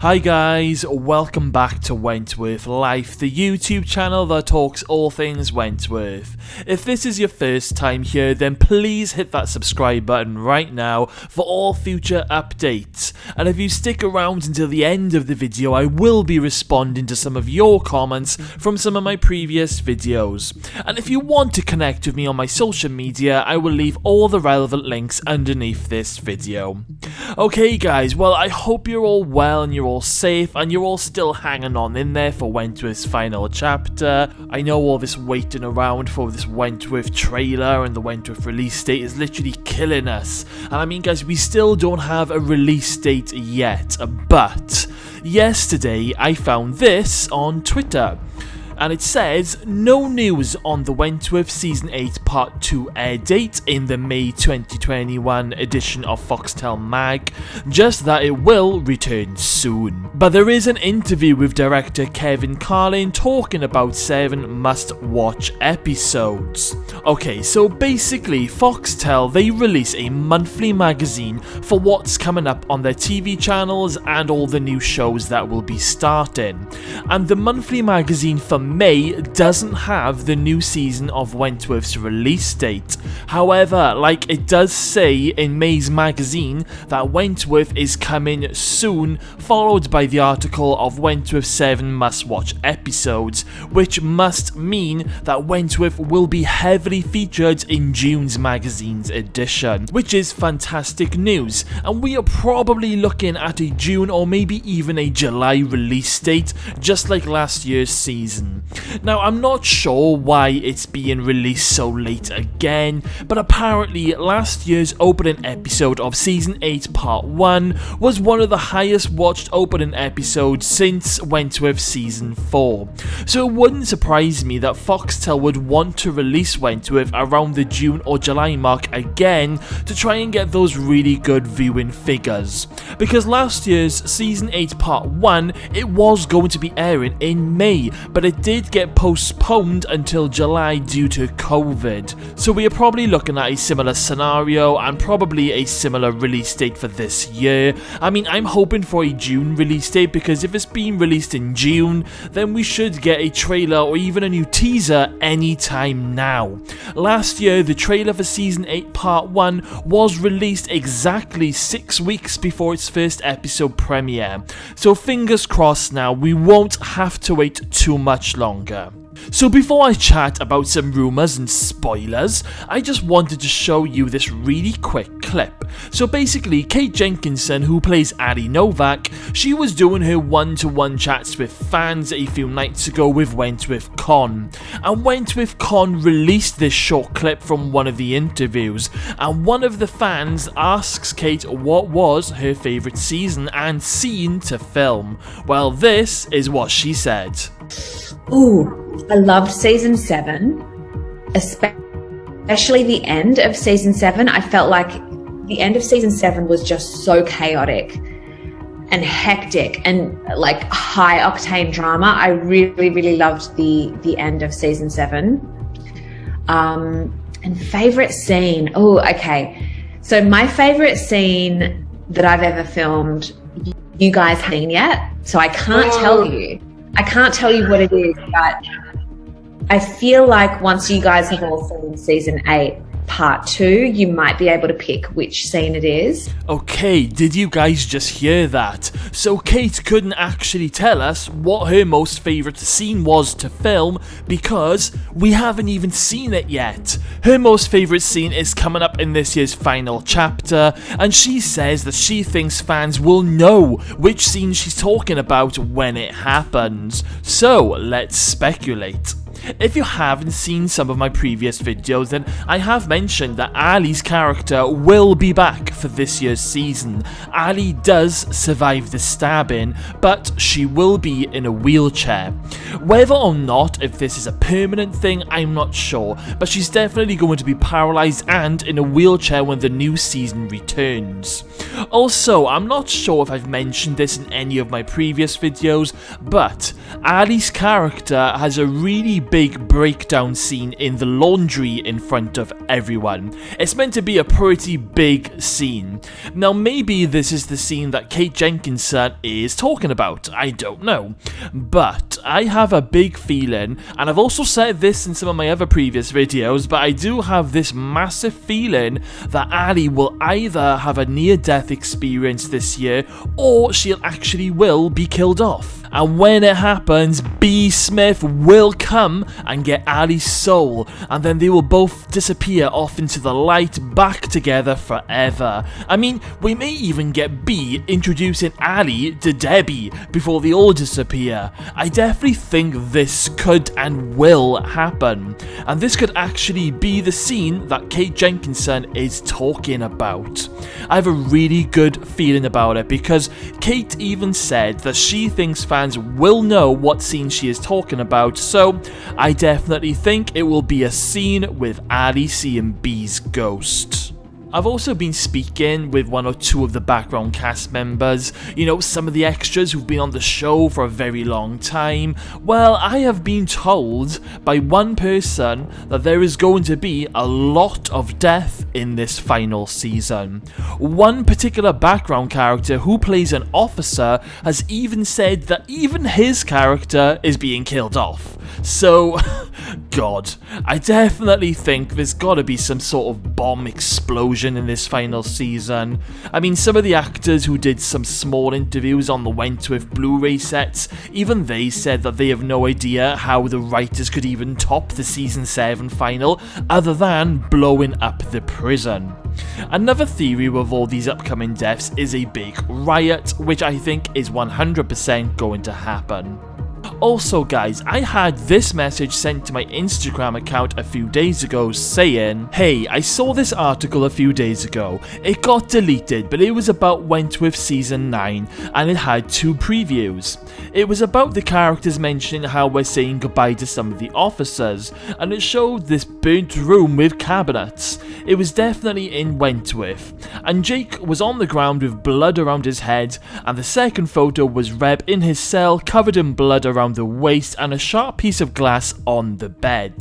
Hi guys, welcome back to Wentworth Life, the YouTube channel that talks all things Wentworth. If this is your first time here, then please hit that subscribe button right now for all future updates. And if you stick around until the end of the video, I will be responding to some of your comments from some of my previous videos. And if you want to connect with me on my social media, I will leave all the relevant links underneath this video. Okay guys, well I hope you're all well and you're all safe and you're all still hanging on in there for Wentworth's final chapter. I know all this waiting around for this Wentworth trailer and the Wentworth release date is literally killing us. And I mean guys, we still don't have a release date yet, but yesterday I found this on Twitter. And it says, no news on the Wentworth Season 8 Part 2 air date in the May 2021 edition of Foxtel Mag, just that it will return soon. But there is an interview with director Kevin Carlin talking about 7 must-watch episodes. Okay, so basically Foxtel, they release a monthly magazine for what's coming up on their TV channels and all the new shows that will be starting. And the monthly magazine for May doesn't have the new season of Wentworth's release date. However, like it does say in May's magazine that Wentworth is coming soon, followed by the article of Wentworth 7 must-watch episodes, which must mean that Wentworth will be heavily featured in June's magazine's edition, which is fantastic news, and we are probably looking at a June or maybe even a July release date, just like last year's season. Now, I'm not sure why it's being released so late again, but apparently last year's opening episode of Season 8 Part 1 was one of the highest watched opening episodes since Wentworth Season 4. So it wouldn't surprise me that Foxtel would want to release Wentworth around the June or July mark again to try and get those really good viewing figures. Because last year's Season 8 Part 1, it was going to be airing in May, but it did get postponed until July due to COVID. So we are probably looking at a similar scenario and probably a similar release date for this year. I mean, I'm hoping for a June release date because if it's being released in June, then we should get a trailer or even a new teaser anytime now. Last year, the trailer for Season 8 Part 1 was released exactly 6 weeks before its first episode premiere. So fingers crossed now, we won't have to wait too much longer. So before I chat about some rumours and spoilers, I just wanted to show you this really quick clip. So basically, Kate Jenkinson, who plays Addie Novak, she was doing her one-to-one chats with fans a few nights ago with Wentworth Con. And Wentworth Con released this short clip from one of the interviews, and one of the fans asks Kate what was her favourite season and scene to film. Well, this is what she said. Ooh, I loved Season 7, especially the end of Season 7. I felt like the end of Season 7 was just so chaotic and hectic and like high-octane drama. I really loved the end of Season 7. And favourite scene, oh, okay. So my favourite scene that I've ever filmed, you guys haven't seen yet, so I can't tell you. I can't tell you what it is, but I feel like once you guys have all seen Season 8 Part 2, you might be able to pick which scene it is. Okay, did you guys just hear that? So Kate couldn't actually tell us what her most favourite scene was to film because we haven't even seen it yet. Her most favourite scene is coming up in this year's final chapter, and she says that she thinks fans will know which scene she's talking about when it happens. So let's speculate. If you haven't seen some of my previous videos, then I have mentioned that Ali's character will be back for this year's season. Ali does survive the stabbing, but she will be in a wheelchair. Whether or not if this is a permanent thing, I'm not sure, but she's definitely going to be paralysed and in a wheelchair when the new season returns. Also, I'm not sure if I've mentioned this in any of my previous videos, but Ali's character has a really big breakdown scene in the laundry in front of everyone. It's meant to be a pretty big scene. Now maybe this is the scene that Kate Jenkinson is talking about, I don't know. But I have a big feeling, and I've also said this in some of my other previous videos, but I do have this massive feeling that Ali will either have a near-death experience this year, or she'll actually will be killed off. And when it happens, B. Smith will come and get Ali's soul, and then they will both disappear off into the light, back together forever. I mean, we may even get B introducing Ali to Debbie before they all disappear. I definitely think this could and will happen, and this could actually be the scene that Kate Jenkinson is talking about. I have a really good feeling about it, because Kate even said that she thinks fans will know what scene she is talking about, so I definitely think it will be a scene with Ali seeing B's ghost. I've also been speaking with one or two of the background cast members, you know, some of the extras who've been on the show for a very long time. Well, I have been told by one person that there is going to be a lot of death in this final season. One particular background character who plays an officer has even said that even his character is being killed off. So, God, I definitely think there's gotta be some sort of bomb explosion in this final season. I mean, some of the actors who did some small interviews on the Wentworth Blu-ray sets, even they said that they have no idea how the writers could even top the season 7 final other than blowing up the prison. Another theory with all these upcoming deaths is a big riot, which I think is 100% going to happen. Also guys, I had this message sent to my Instagram account a few days ago saying, hey, I saw this article a few days ago. It got deleted, but it was about Wentworth Season 9 and it had 2 previews. It was about the characters mentioning how we're saying goodbye to some of the officers, and it showed this burnt room with cabinets. It was definitely in Wentworth, and Jake was on the ground with blood around his head, and the second photo was Reb in his cell covered in blood around the waist and a sharp piece of glass on the bed.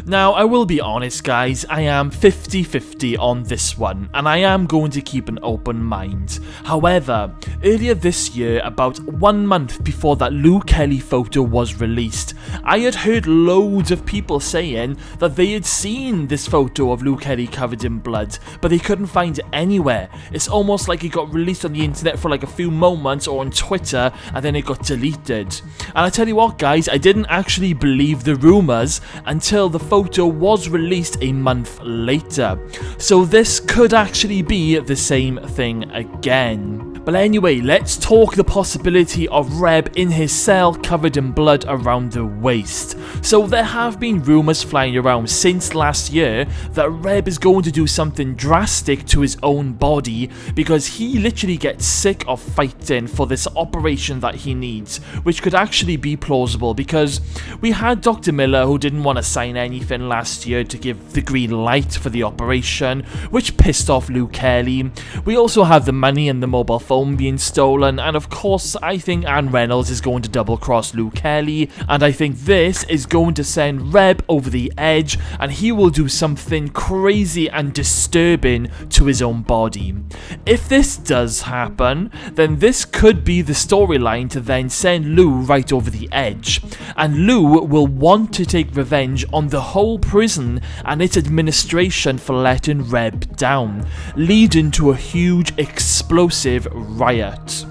Now, I will be honest guys, I am 50-50 on this one, and I am going to keep an open mind. However, earlier this year, about 1 month before that Lou Kelly photo was released, I had heard loads of people saying that they had seen this photo of Lou Kelly covered in blood, but they couldn't find it anywhere. It's almost like it got released on the internet for like a few moments or on Twitter, and then it got deleted. And I tell you what guys, I didn't actually believe the rumours until the photo was released a month later. So this could actually be the same thing again. But anyway, let's talk the possibility of Reb in his cell covered in blood around the waist. So there have been rumours flying around since last year that Reb is going to do something drastic to his own body because he literally gets sick of fighting for this operation that he needs, which could actually be plausible because we had Dr. Miller who didn't want to sign anything last year to give the green light for the operation, which pissed off Lou Kelly. We also have the money and the mobile phone being stolen, and of course I think Anne Reynolds is going to double cross Lou Kelly, and I think this is going to send Reb over the edge and he will do something crazy and disturbing to his own body. If this does happen, then this could be the storyline to then send Lou right over the edge, and Lou will want to take revenge on the whole prison and its administration for letting Reb down, leading to a huge explosive riot.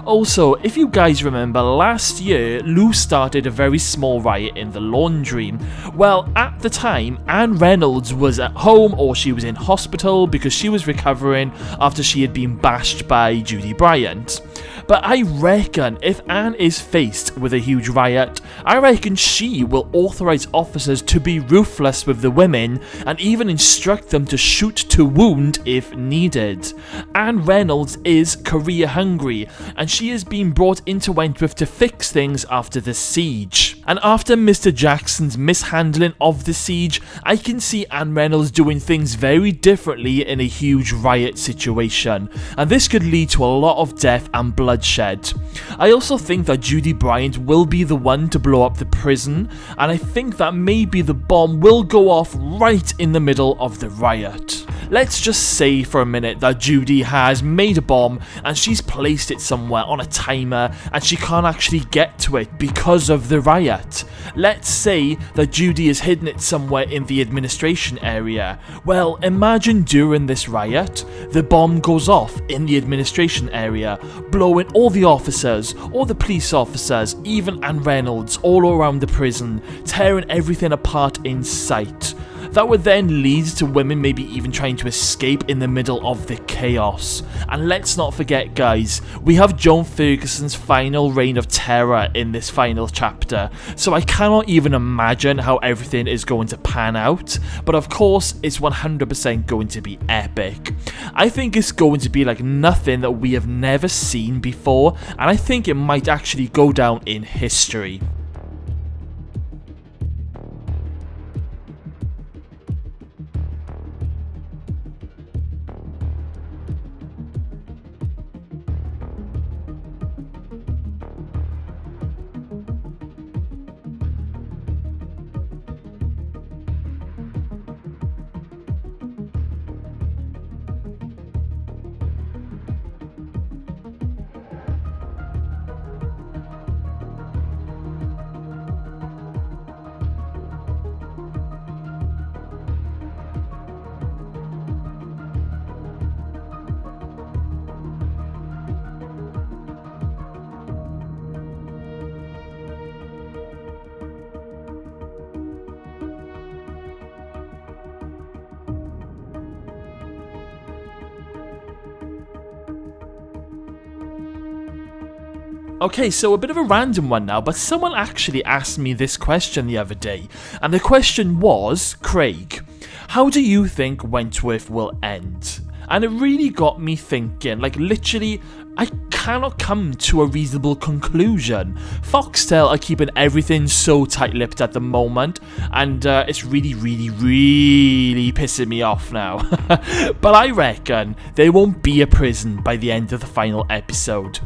Also, if you guys remember, last year Lou started a very small riot in the laundry. Well, at the time, Anne Reynolds was at home or she was in hospital because she was recovering after she had been bashed by Judy Bryant. But I reckon if Anne is faced with a huge riot, I reckon she will authorise officers to be ruthless with the women and even instruct them to shoot to wound if needed. Anne Reynolds is career hungry and she has been brought into Wentworth to fix things after the siege. And after Mr. Jackson's mishandling of the siege, I can see Anne Reynolds doing things very differently in a huge riot situation, and this could lead to a lot of death and bloodshed. I also think that Judy Bryant will be the one to blow up the prison, and I think that maybe the bomb will go off right in the middle of the riot. Let's just say for a minute that Judy has made a bomb and she's placed it somewhere on a timer and she can't actually get to it because of the riot. Let's say that Judy has hidden it somewhere in the administration area. Well, imagine during this riot, the bomb goes off in the administration area, blowing all the officers, all the police officers, even Anne Reynolds all around the prison, tearing everything apart in sight. That would then lead to women maybe even trying to escape in the middle of the chaos. And let's not forget, guys, we have Joan Ferguson's final reign of terror in this final chapter, so I cannot even imagine how everything is going to pan out, but of course it's 100% going to be epic. I think it's going to be like nothing that we have never seen before, and I think it might actually go down in history. Okay, so a bit of a random one now, but someone actually asked me this question the other day, and the question was, Craig, how do you think Wentworth will end? And it really got me thinking, like literally, I cannot come to a reasonable conclusion. Foxtel are keeping everything so tight-lipped at the moment, and it's really pissing me off now. But I reckon there won't be a prison by the end of the final episode.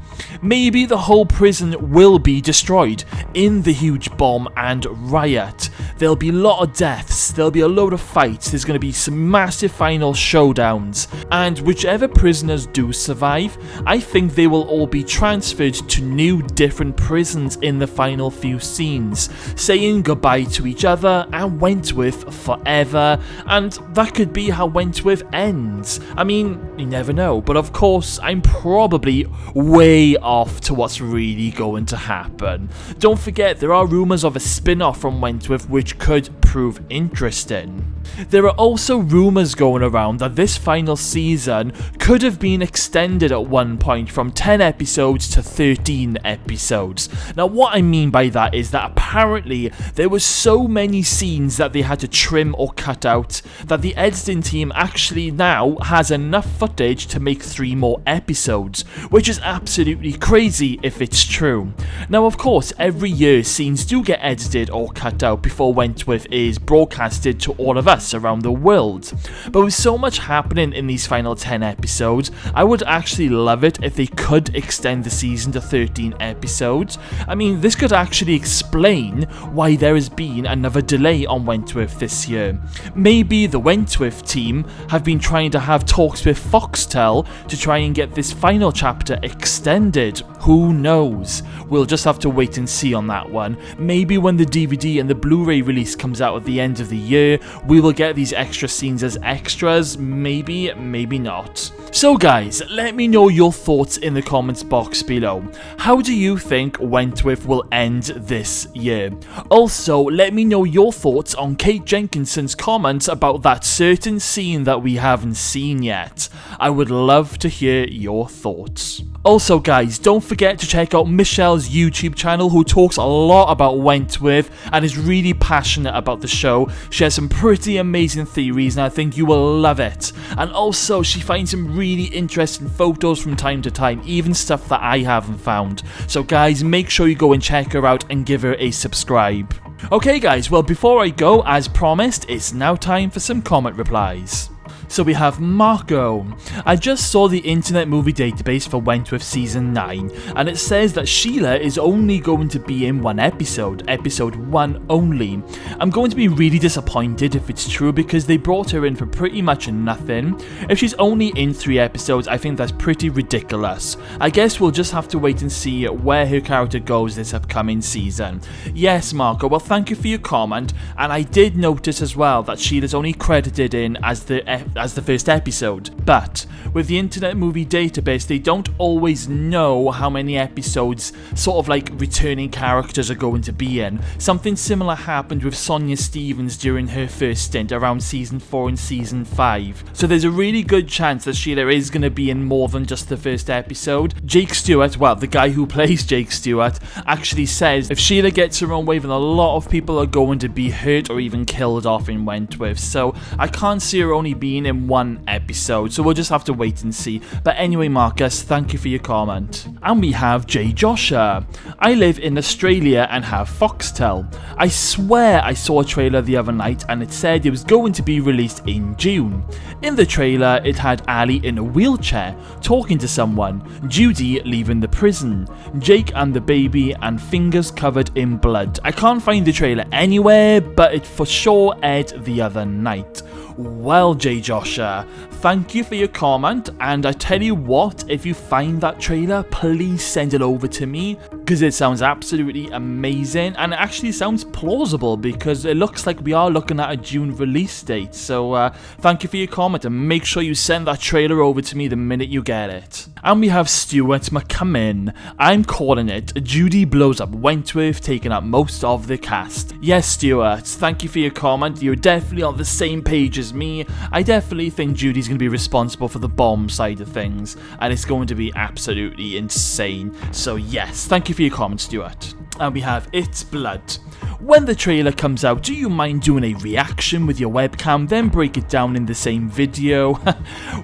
Maybe the whole prison will be destroyed in the huge bomb and riot. There'll be a lot of deaths, there'll be a load of fights, there's going to be some massive final showdowns, and whichever prisoners do survive, I think they will all be transferred to new different prisons in the final few scenes, saying goodbye to each other and Wentworth forever, and that could be how Wentworth ends. I mean, you never know, but of course I'm probably way off to what's really going to happen. Don't forget, there are rumours of a spin-off from Wentworth which could prove interesting. There are also rumours going around that this final season could have been extended at one point from 10 episodes to 13 episodes. Now what I mean by that is that apparently there were so many scenes that they had to trim or cut out that the editing team actually now has enough footage to make 3 more episodes, which is absolutely crazy if it's true. Now of course every year scenes do get edited or cut out before Wentworth is broadcasted to all of us around the world, but with so much happening in these final 10 episodes, I would actually love it if they could extend the season to 13 episodes. I mean, this could actually explain why there has been another delay on Wentworth this year. Maybe the Wentworth team have been trying to have talks with Foxtel to try and get this final chapter extended. Who knows? We'll just have to wait and see on that one. Maybe when the DVD and the Blu-ray release comes out at the end of the year, we will get these extra scenes as extras. Maybe, maybe not. So guys, let me know your thoughts in the comments box below. How do you think Wentworth will end this year? Also, let me know your thoughts on Kate Jenkinson's comments about that certain scene that we haven't seen yet. I would love to hear your thoughts. Also guys, don't forget to check out Michelle's YouTube channel, who talks a lot about Wentworth and is really passionate about the show. She has some pretty amazing theories and I think you will love it. And also she finds some really interesting photos from time to time, even stuff that I haven't found. So guys, make sure you go and check her out and give her a subscribe. Okay guys, well before I go, as promised, it's now time for some comment replies. So we have Marco. I just saw the Internet Movie Database for Wentworth Season 9, and it says that Sheila is only going to be in one episode, episode 1 only. I'm going to be really disappointed if it's true because they brought her in for pretty much nothing. If she's only in 3 episodes, I think that's pretty ridiculous. I guess we'll just have to wait and see where her character goes this upcoming season. Yes, Marco, well thank you for your comment, and I did notice as well that Sheila's only credited in as the first episode, but with the Internet Movie Database they don't always know how many episodes sort of like returning characters are going to be in. Something similar happened with Sonia Stevens during her first stint around season 4 and season 5, so there's a really good chance that Sheila is going to be in more than just the first episode. Jake Stewart, well the guy who plays Jake Stewart, actually says if Sheila gets her own way then a lot of people are going to be hurt or even killed off in Wentworth, so I can't see her only being in one episode, so we'll just have to wait and see. But anyway Marcus, thank you for your comment. And we have J. Joshua. I live in Australia and have Foxtel. I swear I saw a trailer the other night and it said it was going to be released in June. In the trailer it had Ali in a wheelchair talking to someone, Judy leaving the prison, Jake and the baby, and fingers covered in blood. I can't find the trailer anywhere, but it for sure aired the other night. Well, J. Joshua, thank you for your comment, and I tell you what, if you find that trailer, please send it over to me, because it sounds absolutely amazing, and it actually sounds plausible, because it looks like we are looking at a June release date, so thank you for your comment, and make sure you send that trailer over to me the minute you get it. And we have Stuart McCummin. I'm calling it, Judy blows up Wentworth, taking up most of the cast. Yes, Stuart, thank you for your comment, you're definitely on the same page as me. I definitely think Judy's going to be responsible for the bomb side of things, and it's going to be absolutely insane. So yes, thank you for your comment, Stuart. And we have It's Blood. When the trailer comes out, do you mind doing a reaction with your webcam, then break it down in the same video?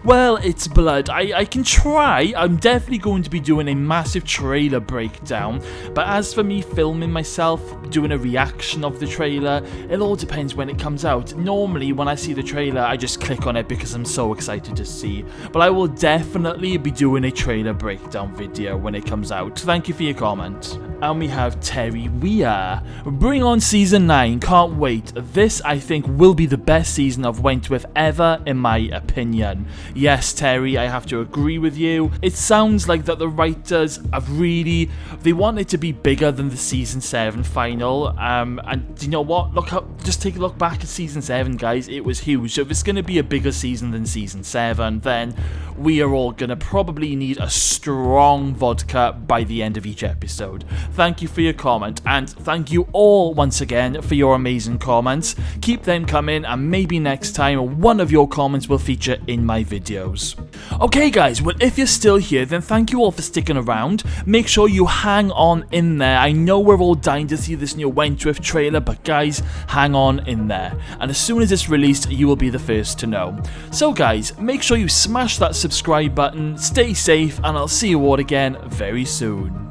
Well, It's Blood, I can try. I'm definitely going to be doing a massive trailer breakdown, but as for me filming myself, doing a reaction of the trailer, it all depends when it comes out. Normally, when I see the trailer, I just click on it because I'm so excited to see, but I will definitely be doing a trailer breakdown video when it comes out. Thank you for your comment. And we have Terry Weir. Bring on season 9, can't wait. This I think will be the best season of Wentworth ever in my opinion. Yes Terry, I have to agree with you. It sounds like that the writers have they want it to be bigger than the season 7 final, and you know what, just take a look back at season 7 guys, it was huge. So if it's going to be a bigger season than season 7, then we are all going to probably need a strong vodka by the end of each episode. Thank you for your comment, and thank you all once again for your amazing comments. Keep them coming, and maybe next time one of your comments will feature in my videos. Okay guys, well if you're still here, then thank you all for sticking around. Make sure you hang on in there. I know we're all dying to see this new Wentworth trailer, but guys, hang on in there. And as soon as it's released, you will be the first to know. So guys, make sure you smash that subscribe button, stay safe, and I'll see you all again very soon.